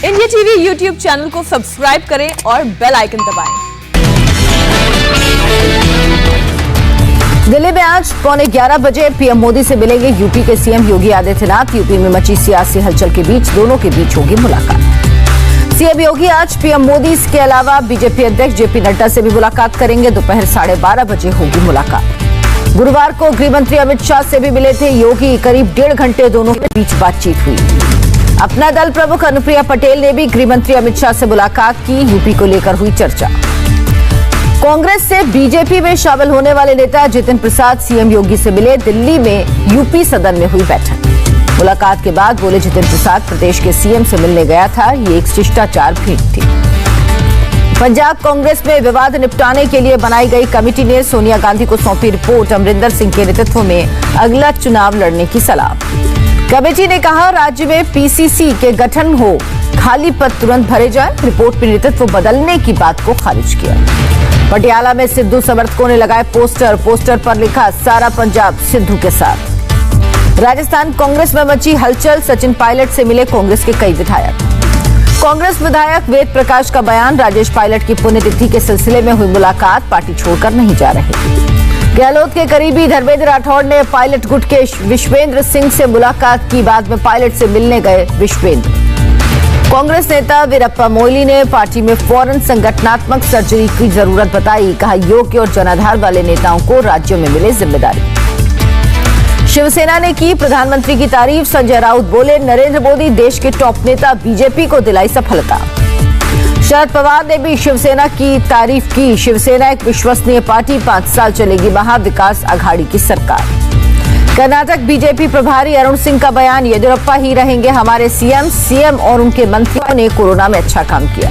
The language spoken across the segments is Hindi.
इंडिया टीवी यूट्यूब चैनल को सब्सक्राइब करें और बेल आइकन दबाएं। दिल्ली में आज 11:15 बजे पीएम मोदी से मिलेंगे यूपी के सीएम योगी आदित्यनाथ। यूपी में मची सियासी हलचल के बीच दोनों के बीच होगी मुलाकात। सीएम योगी आज पीएम मोदी के अलावा बीजेपी अध्यक्ष जेपी नड्डा से भी मुलाकात करेंगे। दोपहर 12:30 बजे होगी मुलाकात। गुरुवार को गृह मंत्री अमित शाह से भी मिले थे योगी। करीब 1.5 घंटे दोनों के बीच बातचीत हुई। अपना दल प्रमुख अनुप्रिया पटेल ने भी गृह मंत्री अमित शाह से मुलाकात की। यूपी को लेकर हुई चर्चा। कांग्रेस से बीजेपी में शामिल होने वाले नेता जितिन प्रसाद सीएम योगी से मिले। दिल्ली में यूपी सदन में हुई बैठक। मुलाकात के बाद बोले जितिन प्रसाद, प्रदेश के सीएम से मिलने गया था, ये एक शिष्टाचार भेंट थी। पंजाब कांग्रेस में विवाद निपटाने के लिए बनाई गई कमेटी ने सोनिया गांधी को सौंपी रिपोर्ट। अमरिंदर सिंह के नेतृत्व में अगला चुनाव लड़ने की सलाह। कमेटी ने कहा, राज्य में पीसीसी के गठन हो, खाली पद तुरंत भरे जाएं। रिपोर्ट में नेतृत्व बदलने की बात को खारिज किया। पटियाला में सिद्धू समर्थकों ने लगाए पोस्टर पर लिखा, सारा पंजाब सिद्धू के साथ। राजस्थान कांग्रेस में मची हलचल। सचिन पायलट से मिले कांग्रेस के कई विधायक। कांग्रेस विधायक वेद प्रकाश का बयान, राजेश पायलट की पुण्यतिथि के सिलसिले में हुई मुलाकात, पार्टी छोड़कर नहीं जा रहे। गहलोत के करीबी धर्मेंद्र राठौड़ ने पायलट गुट के विश्वेंद्र सिंह से मुलाकात की। बाद में पायलट से मिलने गए विश्वेंद्र। कांग्रेस नेता वीरप्पा मोइली ने पार्टी में फौरन संगठनात्मक सर्जरी की जरूरत बताई। कहा, योग्य और जनाधार वाले नेताओं को राज्यों में मिले जिम्मेदारी। शिवसेना ने की प्रधानमंत्री की तारीफ। संजय राउत बोले, नरेंद्र मोदी देश के टॉप नेता, बीजेपी को दिलाई सफलता। शरद पवार ने भी शिवसेना की तारीफ की। शिवसेना एक विश्वसनीय पार्टी, 5 साल चलेगी महाविकास आघाड़ी की सरकार। कर्नाटक बीजेपी प्रभारी अरुण सिंह का बयान, येदियुरप्पा ही रहेंगे हमारे सीएम और उनके मंत्रियों ने कोरोना में अच्छा काम किया।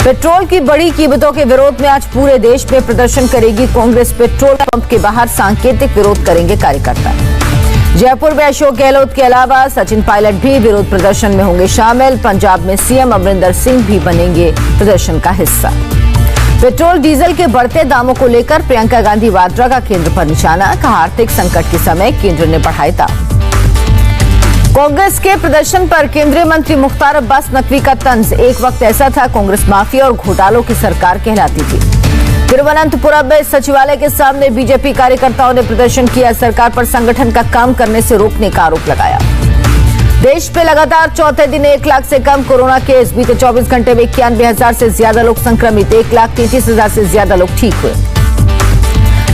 पेट्रोल की बढ़ी कीमतों के विरोध में आज पूरे देश में प्रदर्शन करेगी कांग्रेस। पेट्रोल पंप के बाहर सांकेतिक विरोध करेंगे कार्यकर्ता। जयपुर में अशोक गहलोत के अलावा सचिन पायलट भी विरोध प्रदर्शन में होंगे शामिल। पंजाब में सीएम अमरिंदर सिंह भी बनेंगे प्रदर्शन का हिस्सा। पेट्रोल डीजल के बढ़ते दामों को लेकर प्रियंका गांधी वाड्रा का केंद्र पर निशाना। कहा, आर्थिक संकट के समय केंद्र ने बढ़ाए दाम। कांग्रेस के प्रदर्शन पर केंद्रीय मंत्री मुख्तार अब्बास नकवी का तंज। एक वक्त ऐसा था कांग्रेस माफिया और घोटालों की सरकार कहलाती थी। तिरुवनंतपुरम में सचिवालय के सामने बीजेपी कार्यकर्ताओं ने प्रदर्शन किया। सरकार पर संगठन का काम करने से रोकने का आरोप लगाया। देश में लगातार चौथे दिन 1 लाख से कम कोरोना केस। बीते 24 घंटे में 91,000 से ज्यादा लोग संक्रमित। 1,33,000 से ज्यादा लोग ठीक हुए।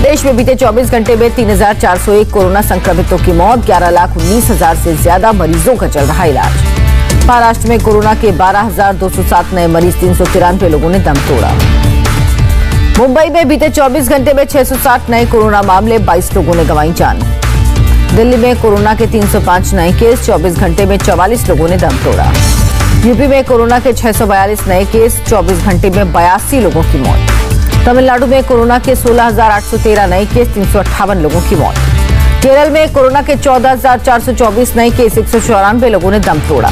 देश में बीते 24 घंटे में 3,401 कोरोना संक्रमितों की मौत। 11,19,000 से ज्यादा मरीजों का चल रहा इलाज। महाराष्ट्र में कोरोना के 12,207 नए मरीज। 393 लोगों ने दम तोड़ा। मुंबई में बीते 24 घंटे में 660 नए कोरोना मामले। 22 लोगों ने गंवाई जान। दिल्ली में कोरोना के 305 नए केस। 24 घंटे में 44 लोगों ने दम तोड़ा। यूपी में कोरोना के 642 नए केस। 24 घंटे में 82 लोगों की मौत। तमिलनाडु में कोरोना के 16,813 नए केस। 358 लोगों की मौत। केरल में कोरोना के 14,424 नए केस। 194 लोगों ने दम तोड़ा।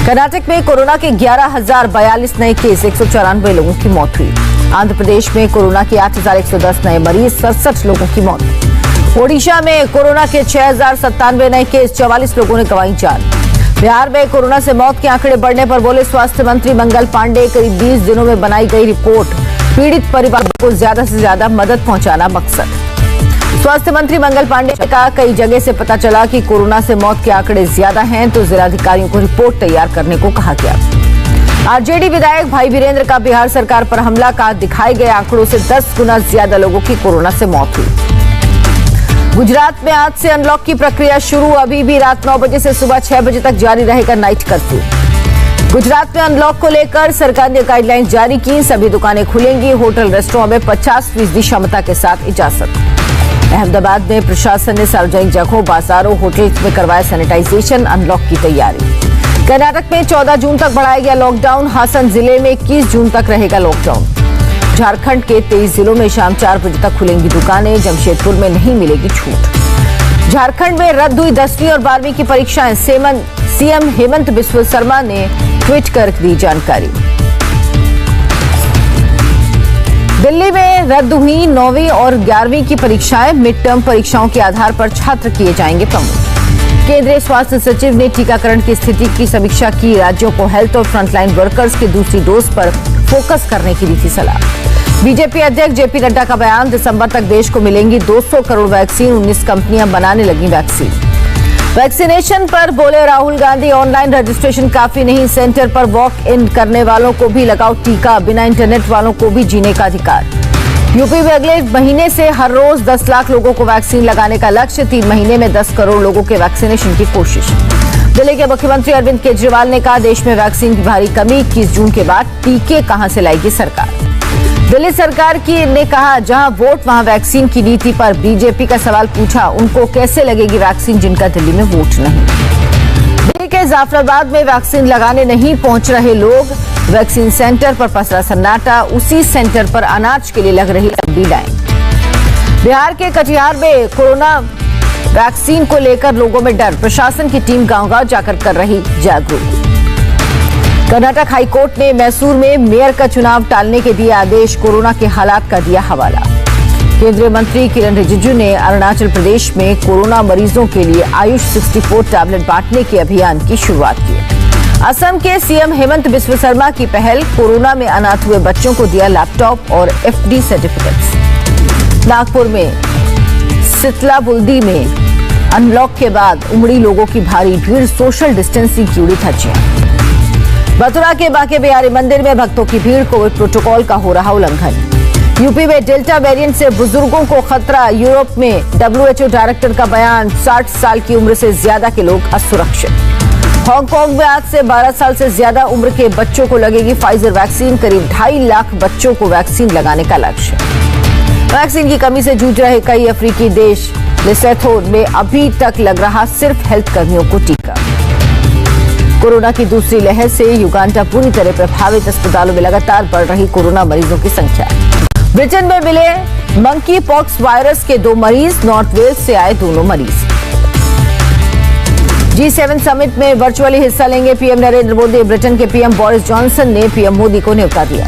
कर्नाटक में कोरोना के 11,042 नए केस। 194 लोगों की मौत हुई। आंध्र प्रदेश में कोरोना के 8,110 नए मरीज। 67 लोगों की मौत। ओडिशा में कोरोना के 6,097 नए केस। 44 लोगों ने गंवाई जान। बिहार में कोरोना से मौत के आंकड़े बढ़ने पर बोले स्वास्थ्य मंत्री मंगल पांडे, करीब 20 दिनों में बनाई गई रिपोर्ट। पीड़ित परिवारों को ज्यादा से ज्यादा मदद पहुंचाना मकसद। स्वास्थ्य मंत्री मंगल पांडे ने कहा, कई जगह से पता चला कि कोरोना से मौत के आंकड़े ज्यादा हैं, तो जिलाधिकारियों को रिपोर्ट तैयार करने को कहा गया। आरजेडी विधायक भाई वीरेंद्र का बिहार सरकार पर हमला। का दिखाए गए आंकड़ों से 10 गुना ज्यादा लोगों की कोरोना से मौत हुई। गुजरात में आज से अनलॉक की प्रक्रिया शुरू। अभी भी रात 9 बजे से सुबह 6 बजे तक जारी रहेगा नाइट कर्फ्यू। गुजरात में अनलॉक को लेकर सरकार ने गाइडलाइन जारी की। सभी दुकानें खुलेंगी। होटल रेस्टोरेंट में 50% क्षमता के साथ इजाजत। अहमदाबाद में प्रशासन ने सार्वजनिक जगहों, बाजारों, होटल्स में करवाया सैनिटाइजेशन। अनलॉक की तैयारी। कर्नाटक में 14 जून तक बढ़ाया गया लॉकडाउन। हासन जिले में 21 जून तक रहेगा लॉकडाउन। झारखंड के 23 जिलों में शाम 4 बजे तक खुलेंगी दुकानें। जमशेदपुर में नहीं मिलेगी छूट। झारखंड में रद्द हुई 10वीं और 12वीं की परीक्षाएं। सीएम हेमंत बिस्वा शर्मा ने ट्वीट कर दी जानकारी। दिल्ली में रद्द हुई 9वीं और 11वीं की परीक्षाएं। मिड टर्म परीक्षाओं के आधार पर छात्र किए जाएंगे प्रमुख। केंद्रीय स्वास्थ्य सचिव ने टीकाकरण की स्थिति की समीक्षा की। राज्यों को हेल्थ और फ्रंटलाइन वर्कर्स की दूसरी डोज पर फोकस करने की दी थी सलाह। बीजेपी अध्यक्ष जेपी नड्डा का बयान, दिसंबर तक देश को मिलेंगी 200 करोड़ वैक्सीन, 19 कंपनियां बनाने लगी वैक्सीन। वैक्सीनेशन पर बोले राहुल गांधी, ऑनलाइन रजिस्ट्रेशन काफी नहीं, सेंटर पर वॉक इन करने वालों को भी लगाओ टीका, बिना इंटरनेट वालों को भी जीने का अधिकार। यूपी में अगले महीने से हर रोज 10 लाख लोगों को वैक्सीन लगाने का लक्ष्य, 3 महीने में 10 करोड़ लोगों के वैक्सीनेशन की कोशिश। दिल्ली के मुख्यमंत्री अरविंद केजरीवाल ने कहा, देश में वैक्सीन की भारी कमी, 21 जून के बाद टीके कहां से लाएगी सरकार। दिल्ली सरकार ने कहा, जहां वोट वहां वैक्सीन की नीति पर बीजेपी का सवाल पूछा, उनको कैसे लगेगी वैक्सीन जिनका दिल्ली में वोट नहीं। दिल्ली के जाफराबाद में वैक्सीन लगाने नहीं पहुंच रहे लोग, वैक्सीन सेंटर पर पसरा सन्नाटा, उसी सेंटर पर अनाज के लिए लग रही लंबी लाइन। बिहार के कटिहार में कोरोना वैक्सीन को लेकर लोगों में डर, प्रशासन की टीम गांव-गांव जाकर कर रही जागरूक। कर्नाटक हाईकोर्ट ने मैसूर में मेयर का चुनाव टालने के दिए आदेश, कोरोना के हालात का दिया हवाला। केंद्रीय मंत्री किरण रिजिजू ने अरुणाचल प्रदेश में कोरोना मरीजों के लिए आयुष 64 टैबलेट बांटने के अभियान की शुरुआत की। असम के सीएम हेमंत बिस्व शर्मा की पहल, कोरोना में अनाथ हुए बच्चों को दिया लैपटॉप और एफडी सर्टिफिकेट्स। नागपुर में सितला बुल्दी में अनलॉक के बाद उमड़ी लोगों की भारी भीड़, सोशल डिस्टेंसिंग की उड़ी धज्जियां। मथुरा के बांके बिहारी मंदिर में भक्तों की भीड़, कोविड प्रोटोकॉल का हो रहा उल्लंघन। यूपी में डेल्टा वेरिएंट से बुजुर्गों को खतरा, यूरोप में WHO डायरेक्टर का बयान, 60 साल की उम्र से ज्यादा के लोग असुरक्षित। हांगकांग में आज से 12 साल से ज्यादा उम्र के बच्चों को लगेगी फाइजर वैक्सीन, करीब 2.5 लाख बच्चों को वैक्सीन लगाने का लक्ष्य। वैक्सीन की कमी से जूझ रहे कई अफ्रीकी देश, लेसोथो में अभी तक लग रहा सिर्फ हेल्थ कर्मियों को टीका। कोरोना की दूसरी लहर से युगांडा पूरी तरह प्रभावित, अस्पतालों में लगातार बढ़ रही कोरोना मरीजों की संख्या। ब्रिटेन में मिले मंकी पॉक्स वायरस के 2 मरीज, नॉर्थ वेल्स से आए दोनों मरीज। G7 समिट में वर्चुअली हिस्सा लेंगे पीएम नरेंद्र मोदी, ब्रिटेन के पीएम बोरिस जॉनसन ने पीएम मोदी को न्योता दिया।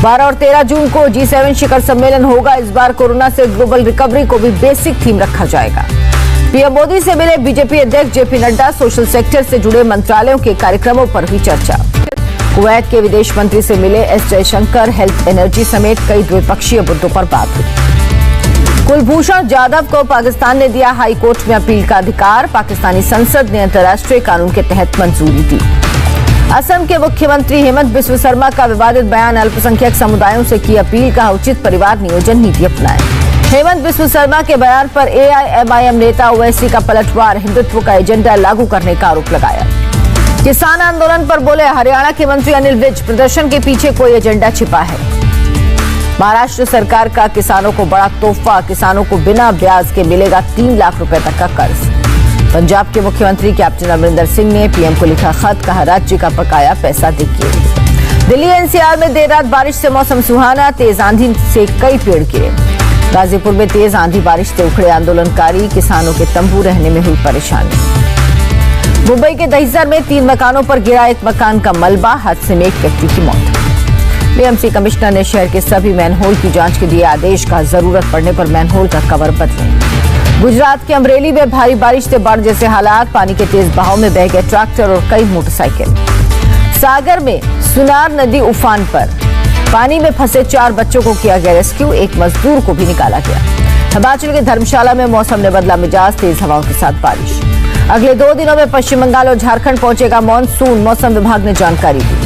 12 और 13 जून को G7 शिखर सम्मेलन होगा, इस बार कोरोना से ग्लोबल रिकवरी को भी बेसिक थीम रखा जाएगा। पीएम मोदी से मिले बीजेपी अध्यक्ष जेपी नड्डा, सोशल सेक्टर से जुड़े मंत्रालयों के कार्यक्रमों पर हुई चर्चा। कुवैत के विदेश मंत्री से मिले एस जयशंकर, हेल्थ, एनर्जी समेत कई द्विपक्षीय मुद्दों पर बात हुई। कुलभूषण जाधव को पाकिस्तान ने दिया हाई कोर्ट में अपील का अधिकार, पाकिस्तानी संसद ने अंतर्राष्ट्रीय कानून के तहत मंजूरी दी। असम के मुख्यमंत्री हेमंत बिस्व शर्मा का विवादित बयान, अल्पसंख्यक समुदायों से की अपील, का उचित परिवार नियोजन नीति अपनाएं। हेमंत बिस्व शर्मा के बयान पर AIMIM नेता ओवैसी का पलटवार, हिंदुत्व का एजेंडा लागू करने का आरोप लगाया। किसान आंदोलन पर बोले हरियाणा के मंत्री अनिल विज, प्रदर्शन के पीछे कोई एजेंडा छिपा है। महाराष्ट्र सरकार का किसानों को बड़ा तोहफा, किसानों को बिना ब्याज के मिलेगा 3 लाख रुपए तक का कर्ज। पंजाब के मुख्यमंत्री कैप्टन अमरिंदर सिंह ने पीएम को लिखा खत, कहा राज्य का बकाया पैसा देखिए। दिल्ली NCR में देर रात बारिश से मौसम सुहाना, तेज आंधी से कई पेड़ गिरे। गाजीपुर में तेज आंधी बारिश से उखड़े आंदोलनकारी, किसानों के तंबू रहने में हुई परेशानी। मुंबई के दहिसर में 3 मकानों पर गिरा एक मकान का मलबा, हादसे में एक व्यक्ति की मौत। BMC कमिश्नर ने शहर के सभी मैनहोल की जांच के दिए आदेश, का जरूरत पड़ने पर मैनहोल का कवर बदलें। गुजरात के अमरेली में भारी बारिश से बाढ़ जैसे हालात, पानी के तेज बहाव में बह गए ट्रैक्टर और कई मोटरसाइकिल। सागर में सुनार नदी उफान पर, पानी में फंसे 4 बच्चों को किया गया रेस्क्यू, एक मजदूर को भी निकाला गया। हिमाचल के धर्मशाला में मौसम ने बदला मिजाज, तेज हवाओं के साथ बारिश। अगले 2 दिनों में पश्चिम बंगाल और झारखंड पहुंचेगा मानसून, मौसम विभाग ने जानकारी दी।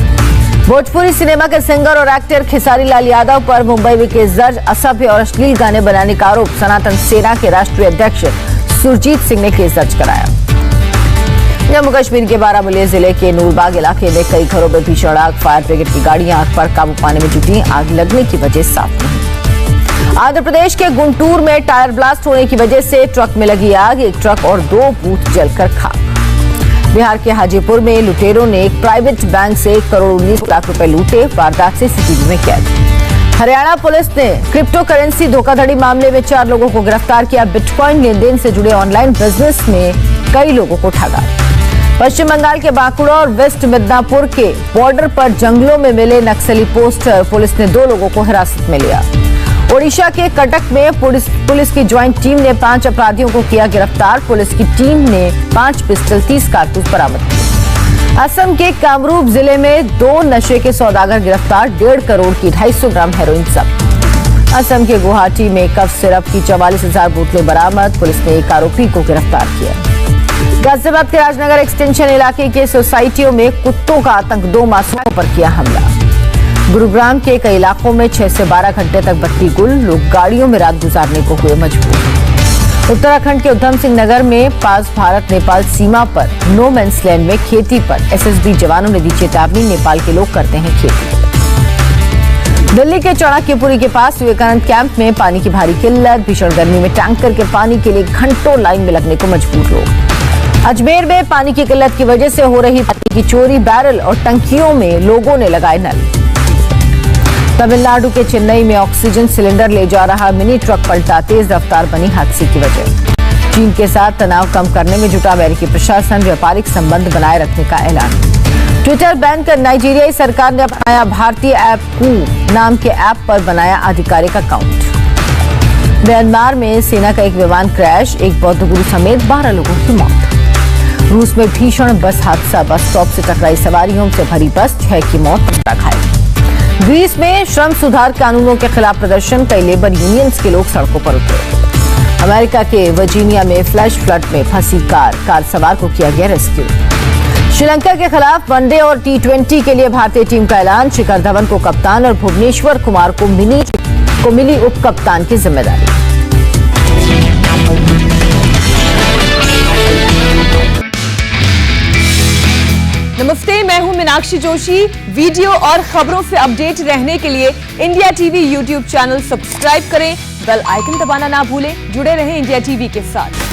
भोजपुरी सिनेमा के सिंगर और एक्टर खेसारी लाल यादव पर मुंबई में केस दर्ज, असभ्य और अश्लील गाने बनाने का आरोप, सनातन सेना के राष्ट्रीय अध्यक्ष सुरजीत सिंह ने केस दर्ज कराया। जम्मू कश्मीर के बारामुल्ला जिले के नूरबाग इलाके में कई घरों में भीषण आग, फायर ब्रिगेड की गाड़ियां आग पर काबू पाने में जुटी, आग लगने की वजह साफ नहीं। आंध्र प्रदेश के गुंटूर में टायर ब्लास्ट होने की वजह से ट्रक में लगी आग, एक ट्रक और 2 बूथ जलकर खाक। बिहार के हाजीपुर में लुटेरों ने एक प्राइवेट बैंक से 1 करोड़ 19 लाख रुपए लूटे, वारदात से CCTV में कैद। हरियाणा पुलिस ने क्रिप्टो करेंसी धोखाधड़ी मामले में 4 लोगों को गिरफ्तार किया, बिटकॉइन लेनदेन से जुड़े ऑनलाइन बिजनेस में कई लोगों को ठगा। पश्चिम बंगाल के बांकुड़ा और वेस्ट मिदनापुर के बॉर्डर पर जंगलों में मिले नक्सली पोस्टर, पुलिस ने 2 लोगों को हिरासत में लिया। ओडिशा के कटक में पुलिस की ज्वाइंट टीम ने 5 अपराधियों को किया गिरफ्तार। पुलिस की टीम ने 5 पिस्टल 30 कारतूस बरामद किए। असम के कामरूप जिले में 2 नशे के सौदागर गिरफ्तार। 1.5 करोड़ की 250 ग्राम हेरोइन जब्त। असम के गुवाहाटी में कफ सिरप की 44,000 बोतलें बरामद। पुलिस ने एक आरोपी को गिरफ्तार किया। गाजियाबाद के राजनगर एक्सटेंशन इलाके के सोसाइटियों में कुत्तों का आतंक, 2 मासूमों पर किया हमला। गुरुग्राम के कई इलाकों में 6 से 12 घंटे तक बत्ती गुल, लोग गाड़ियों में रात गुजारने को हुए मजबूर। उत्तराखंड के उधम सिंह नगर में पास भारत नेपाल सीमा पर नो मैंस लैंड में खेती पर एसएसबी जवानों ने दी चेतावनी, नेपाल के लोग करते हैं खेती। दिल्ली के चाणक्यपुरी के पास विवेकानंद कैंप में पानी की भारी किल्लत, भीषण गर्मी में टैंकर के पानी के लिए घंटों लाइन में लगने को मजबूर लोग। अजमेर में पानी की किल्लत की वजह से हो रही पानी की चोरी, बैरल और टंकियों में लोगों ने लगाए नल। तमिलनाडु के चेन्नई में ऑक्सीजन सिलेंडर ले जा रहा मिनी ट्रक पलटा, तेज रफ्तार बनी हादसे की वजह। चीन के साथ तनाव कम करने में जुटा अमेरिकी प्रशासन, व्यापारिक संबंध बनाए रखने का ऐलान। ट्विटर बैन कर नाइजीरियाई सरकार ने अपनाया भारतीय ऐप कू नाम के ऐप पर बनाया आधिकारिक अकाउंट। म्यांमार में सेना का एक विमान क्रैश, एक बौद्ध गुरु समेत 12 लोगों की मौत। रूस में भीषण बस हादसा, बस स्टॉप से टकराई सवारियों से भरी बस, 6 की मौत, 15 घायल। ग्रीस में श्रम सुधार कानूनों के खिलाफ प्रदर्शन, कई लेबर यूनियंस के लोग सड़कों पर उतरे। अमेरिका के वर्जीनिया में फ्लैश फ्लड में फंसी कार सवार को किया गया रेस्क्यू। श्रीलंका के खिलाफ वनडे और T20 के लिए भारतीय टीम का ऐलान, शिखर धवन को कप्तान और भुवनेश्वर कुमार को मिली उप कप्तान की जिम्मेदारी। नमस्ते, मैं हूं मीनाक्षी जोशी। वीडियो और खबरों से अपडेट रहने के लिए India TV YouTube channel subscribe करें, बेल आइकन दबाना ना भूलें। जुड़े रहें इंडिया टीवी के साथ।